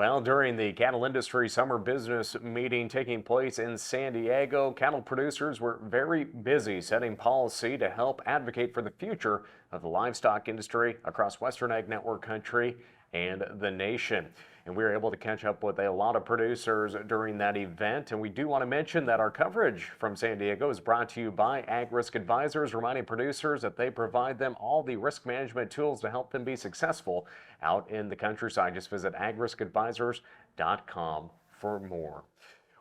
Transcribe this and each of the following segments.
Well, during the cattle industry summer business meeting taking place in San Diego, cattle producers were very busy setting policy to help advocate for the future of the livestock industry across Western Ag Network country and the nation. And we were able to catch up with a lot of producers during that event. And we do want to mention that our coverage from San Diego is brought to you by Ag Risk Advisors, reminding producers that they provide them all the risk management tools to help them be successful out in the countryside. Just visit agriskadvisors.com for more.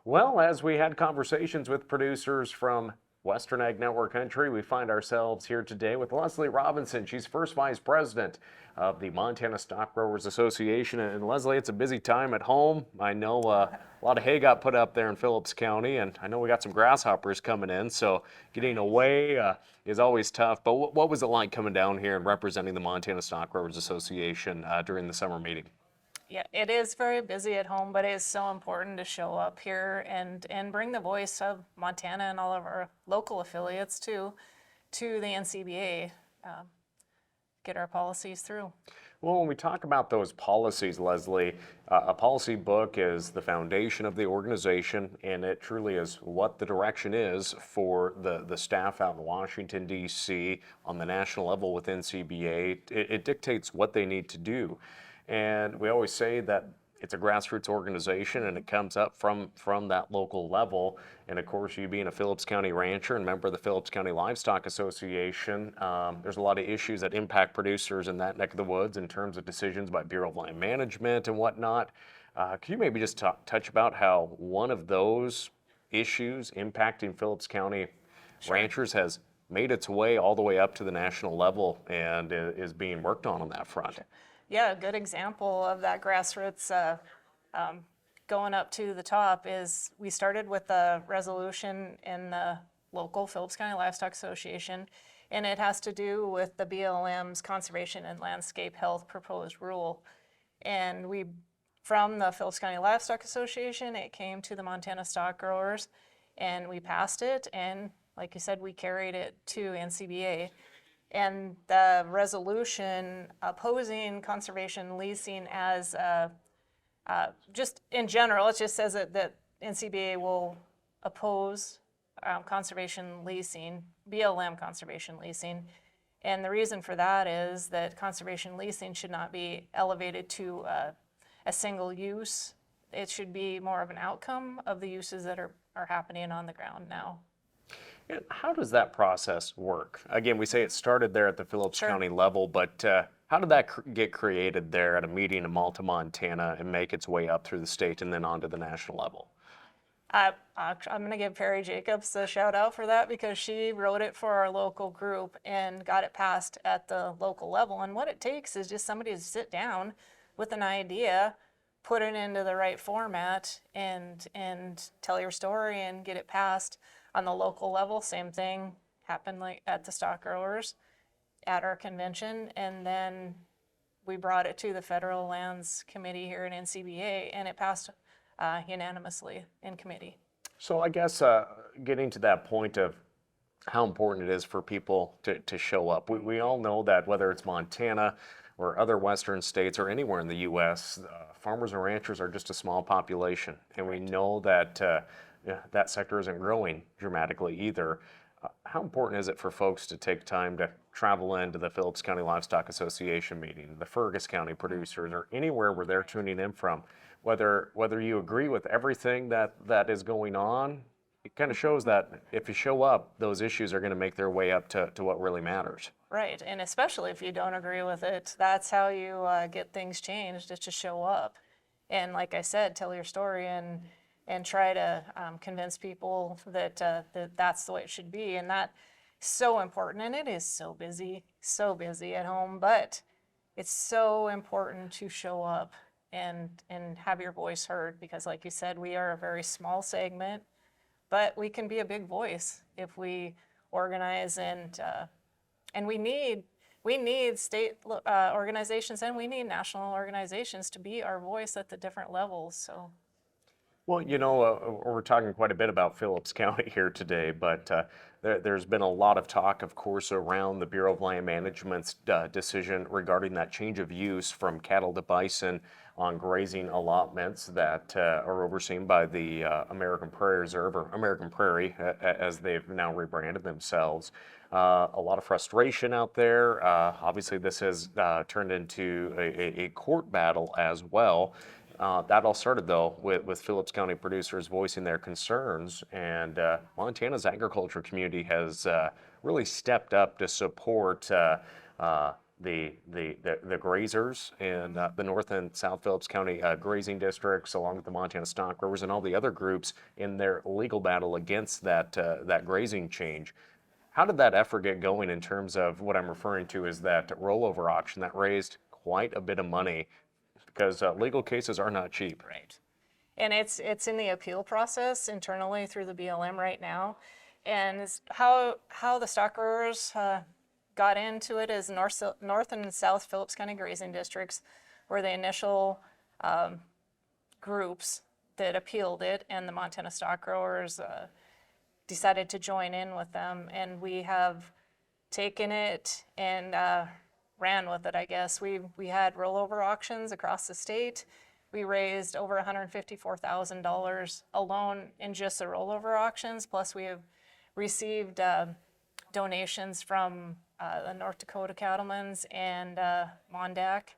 Well, as we had conversations with producers from Western Ag Network country, we find ourselves here today with Lesley Robinson. She's first vice president of the Montana Stockgrowers Association. And Lesley, it's a busy time at home. I know a lot of hay got put up there in Phillips County, and I know we got some grasshoppers coming in, so getting away is always tough. But what was it like coming down here and representing the Montana Stockgrowers Association during the summer meeting? Yeah, it is very busy at home, but it is so important to show up here and bring the voice of Montana and all of our local affiliates to the NCBA, get our policies through. Well, when we talk about those policies, Lesley, a policy book is the foundation of the organization, and it truly is what the direction is for the staff out in Washington, D.C. on the national level with NCBA. It dictates what they need to do. And we always say that it's a grassroots organization and it comes up from that local level. And of course, you being a Phillips County rancher and member of the Phillips County Livestock Association, there's a lot of issues that impact producers in that neck of the woods in terms of decisions by Bureau of Land Management and whatnot. Could you maybe just touch about how one of those issues impacting Phillips County ranchers has made its way all the way up to the national level and is being worked on that front? Yeah, a good example of that grassroots going up to the top is we started with a resolution in the local Phillips County Livestock Association, and it has to do with the BLM's Conservation and Landscape Health Proposed Rule. And from the Phillips County Livestock Association, it came to the Montana Stock Growers, and we passed it, and like you said, we carried it to NCBA. And the resolution opposing conservation leasing as just in general, it just says that NCBA will oppose conservation leasing, BLM conservation leasing. And the reason for that is that conservation leasing should not be elevated to a single use. It should be more of an outcome of the uses that are happening on the ground now. And how does that process work? Again, we say it started there at the Phillips County level, but how did that get created there at a meeting in Malta, Montana, and make its way up through the state and then onto the national level? I'm going to give Perry Jacobs a shout out for that because she wrote it for our local group and got it passed at the local level. And what it takes is just somebody to sit down with an idea, put it into the right format, and tell your story and get it passed. On the local level, same thing happened like at the stock growers at our convention, and then we brought it to the Federal Lands Committee here in NCBA, and it passed unanimously in committee. So I guess getting to that point of how important it is for people to show up. We all know that whether it's Montana or other western states or anywhere in the U.S., farmers and ranchers are just a small population, and we know that that sector isn't growing dramatically either. How important is it for folks to take time to travel into the Phillips County Livestock Association meeting, the Fergus County producers, or anywhere where they're tuning in from? Whether you agree with everything that is going on, it kind of shows that if you show up, those issues are going to make their way up to what really matters. Right, and especially if you don't agree with it, that's how you get things changed, is to show up. And like I said, tell your story and try to convince people that that's the way it should be. And that's so important. And it is so busy at home, but it's so important to show up and have your voice heard, because like you said, we are a very small segment, but we can be a big voice if we organize, and we need state organizations, and we need national organizations to be our voice at the different levels. So Well, we're talking quite a bit about Phillips County here today, but there's been a lot of talk, of course, around the Bureau of Land Management's decision regarding that change of use from cattle to bison on grazing allotments that are overseen by the American Prairie Reserve, or American Prairie, as they've now rebranded themselves. A lot of frustration out there. Obviously, this has turned into a court battle as well. That all started, though, with Phillips County producers voicing their concerns, and Montana's agriculture community has really stepped up to support the grazers in the North and South Phillips County grazing districts, along with the Montana Stockgrowers and all the other groups in their legal battle against that grazing change. How did that effort get going in terms of what I'm referring to as that rollover auction that raised quite a bit of money? Because legal cases are not cheap. Right. And it's in the appeal process internally through the BLM right now. And how the stock growers got into it is North and South Phillips County grazing districts were the initial groups that appealed it, and the Montana stock growers decided to join in with them. And we have taken it and ran with it, I guess. We had rollover auctions across the state. We raised over $154,000 alone in just the rollover auctions. Plus, we have received donations from the North Dakota Cattlemen's and Mondac,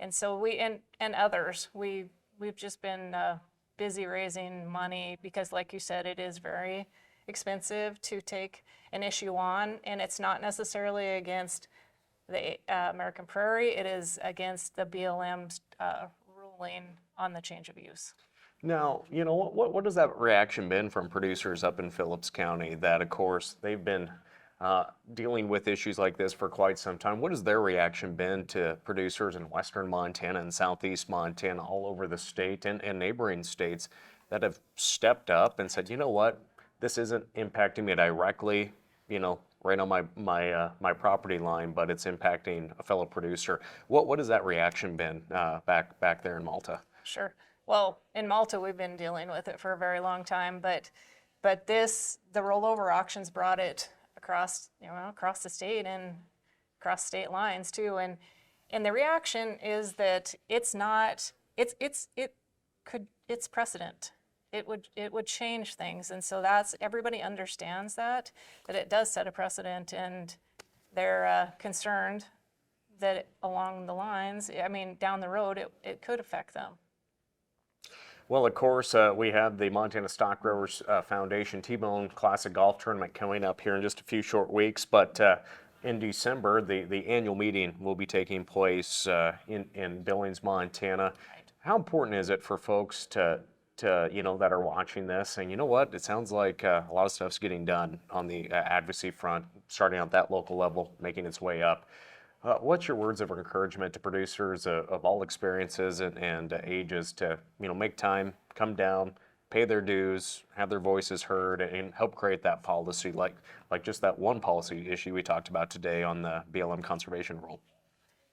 and so and others. We've just been busy raising money because, like you said, it is very expensive to take an issue on, and it's not necessarily against the American Prairie. It is against the BLM's ruling on the change of use. Now, what has that reaction been from producers up in Phillips County that, of course, they've been dealing with issues like this for quite some time? What has their reaction been to producers in western Montana and southeast Montana, all over the state and neighboring states that have stepped up and said, you know what, this isn't impacting me directly, right on my property line, but it's impacting a fellow producer. What has that reaction been back there in Malta? Sure. Well, in Malta, we've been dealing with it for a very long time, but the rollover auctions brought it across the state and across state lines too. And the reaction is that it's precedent. It would change things, and so everybody understands that it does set a precedent, and they're concerned that along the lines, down the road, it could affect them. Well, of course, we have the Montana Stockgrowers Foundation T-Bone Classic Golf Tournament coming up here in just a few short weeks, but in December, the annual meeting will be taking place in Billings, Montana. Right. How important is it for folks to that are watching this saying, you know what, it sounds like a lot of stuff's getting done on the advocacy front, starting at that local level, making its way up. What's your words of encouragement to producers of all experiences and ages to make time, come down, pay their dues, have their voices heard, and help create that policy, like just that one policy issue we talked about today on the BLM conservation rule?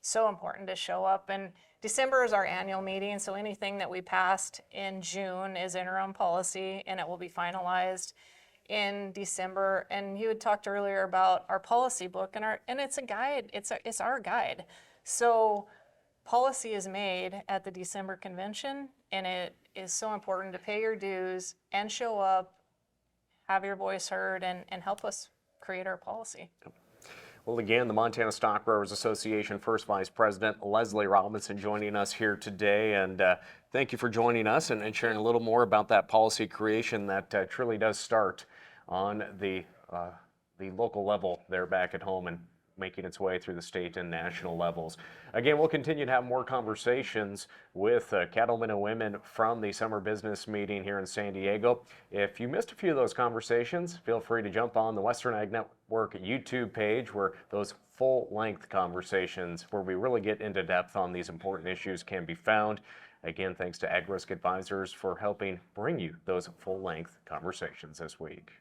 So important to show up. And December is our annual meeting, so anything that we passed in June is interim policy, and it will be finalized in December. And you had talked earlier about our policy book, and it's a guide. It's our guide. So policy is made at the December convention, and it is so important to pay your dues and show up, have your voice heard, and help us create our policy. Well, again, the Montana Stockgrowers Association First Vice President Lesley Robinson joining us here today, and thank you for joining us and sharing a little more about that policy creation that truly does start on the local level there back at home and making its way through the state and national levels. Again, we'll continue to have more conversations with cattlemen and women from the summer business meeting here in San Diego. If you missed a few of those conversations, feel free to jump on the Western Ag Network YouTube page, where those full-length conversations where we really get into depth on these important issues can be found. Again, thanks to Ag Risk Advisors for helping bring you those full-length conversations this week.